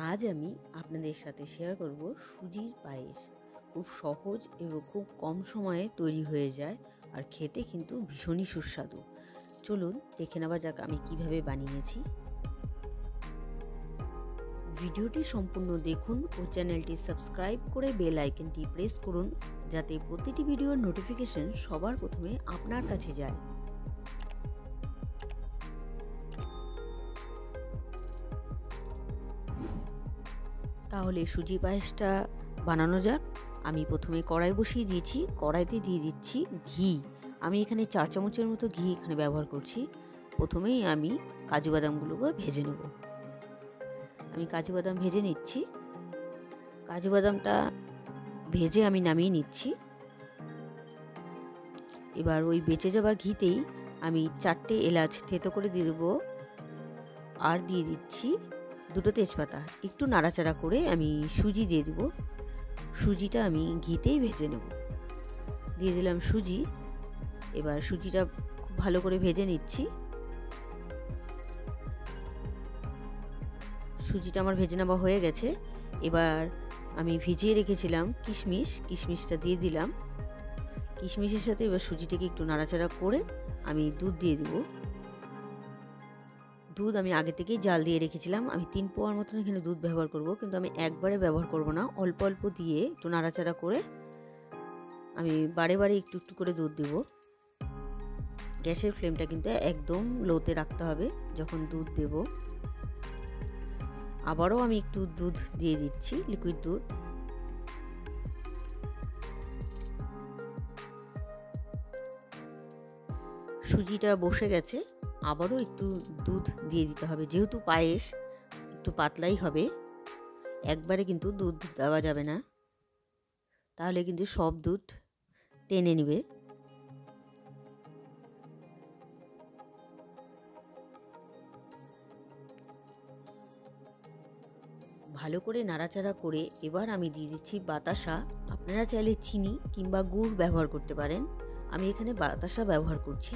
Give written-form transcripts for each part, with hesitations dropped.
আজ আমি আপনাদের সাথে শেয়ার করব সুজির পায়েস। খুব সহজ এবং খুব কম সময়ে তৈরি হয়ে যায় আর খেতে কিন্তু ভীষণই সুস্বাদু। চলুন দেখে নেওয়া যাক আমি কিভাবে বানিয়েছি। ভিডিওটি সম্পূর্ণ দেখুন ও চ্যানেলটি সাবস্ক্রাইব করে বেল আইকনটি প্রেস করুন, যাতে প্রতিটি ভিডিওর নোটিফিকেশন সবার প্রথমে আপনার কাছে যায়। তাহলে সুজি পায়েসটা বানানো যাক। আমি প্রথমে কড়াই বসিয়ে দিয়েছি, কড়াইতে দিয়ে দিচ্ছি ঘি। আমি এখানে 4 চামচের মতো ঘি এখানে ব্যবহার করছি। প্রথমেই আমি কাজু বাদামগুলোকে ভেজে নেব। আমি কাজু বাদাম ভেজে নিচ্ছি। কাজু বাদামটা ভেজে আমি নামিয়ে নিচ্ছি। এবার ওই বেঁচে যাওয়া ঘিতেই আমি 4টে এলাচ থেতো করে দিয়ে দেবো, আর দিয়ে দিচ্ছি 2টো তেজপাতা। একটু নাড়াচাড়া করে আমি সুজি দিয়ে দেব। সুজিটা আমি ঘিতেই ভেজে নেব। দিয়ে দিলাম সুজি। এবার সুজিটা খুব ভালো করে ভেজে নিচ্ছি। সুজিটা আমার ভেজে নেওয়া হয়ে গেছে। এবার আমি ভিজিয়ে রেখেছিলাম কিশমিশটা দিয়ে দিলাম। কিশমিশের সাথে এবার সুজিটাকে একটু নাড়াচাড়া করে আমি দুধ দিয়ে দেব। দুধ আমি আগে থেকেই জাল দিয়ে রেখেছিলাম। আমি 3 পোয়ার মতন এখানে দুধ ব্যবহার করব, কিন্তু আমি একবারে ব্যবহার করব না, অল্প অল্প দিয়ে একটু নাড়াচাড়া করে আমি বারে বারে একটু একটু করে দুধ দেব। গ্যাসের ফ্লেমটা কিন্তু একদম লোতে রাখতে হবে যখন দুধ দেব। আবারও আমি একটু দুধ দিয়ে দিচ্ছি, লিকুইড দুধ। সুজিটা বসে গেছে, আবারও একটু দুধ দিয়ে দিতে হবে। যেহেতু পায়েস একটু পাতলাই হবে, একবারে কিন্তু দুধ দেওয়া যাবে না, তাহলে কিন্তু সব দুধ টেনে নেবে। ভালো করে নাড়াচাড়া করে এবার আমি দিয়ে দিচ্ছি বাতাসা। আপনারা চাইলে চিনি কিংবা গুড় ব্যবহার করতে পারেন। আমি এখানে বাতাসা ব্যবহার করছি।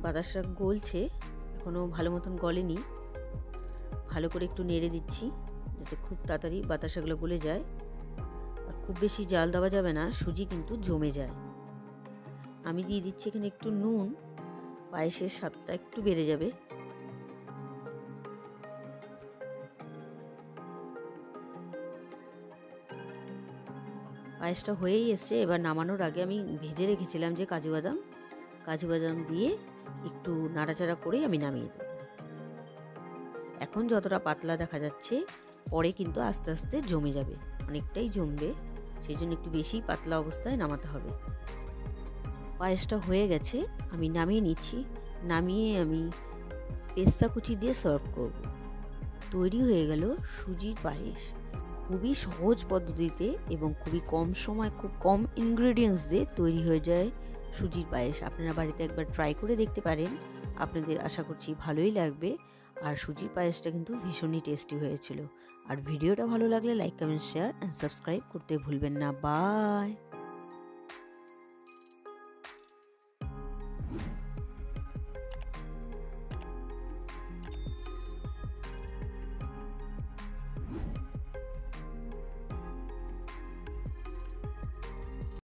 বাতাসা গলছে, এখনো ভালো মতন গলেনি। ভালো করে একটু নেড়ে দিচ্ছি যাতে খুব তাড়াতাড়ি বাতাসাগুলো গলে যায়। আর খুব বেশি জাল দেওয়া যাবে না, সুজি কিন্তু জমে যায়। আমি দিয়ে দিচ্ছি এখানে একটু নুন, পায়েসের স্বাদটা একটু বেড়ে যাবে। পায়েসটা হয়েই এসছে। এবার নামানোর আগে আমি ভেজে রেখেছিলাম যে কাজু বাদাম দিয়ে একটু নাড়াচাড়া করে আমি নামিয়ে দেব। এখন যতটা পাতলা দেখা যাচ্ছে, পরে কিন্তু আস্তে আস্তে জমে যাবে, অনেকটাই জমবে। সেই জন্য একটু বেশি পাতলা অবস্থায় নামাতে হবে। পায়েসটা হয়ে গেছে, আমি নামিয়ে নিচ্ছি। নামিয়ে আমি পেস্তা কুচি দিয়ে সার্ভ করব। তৈরি হয়ে গেল সুজির পায়েস। খুবই সহজ পদ্ধতিতে এবং খুবই কম সময়, খুব কম ইনগ্রেডিয়েন্টস দিয়ে তৈরি হয়ে যায় সুজির পায়েস। আপনারা বাড়িতে একবার ট্রাই করে দেখতে পারেন, আপনাদের আশা করছি ভালোই লাগবে। আর সুজির পায়েসটা কিন্তু ভীষণই টেস্টি হয়েছিল। আর ভিডিওটা ভালো লাগলে like, comment, share and subscribe করতে ভুলবেন না। বাই।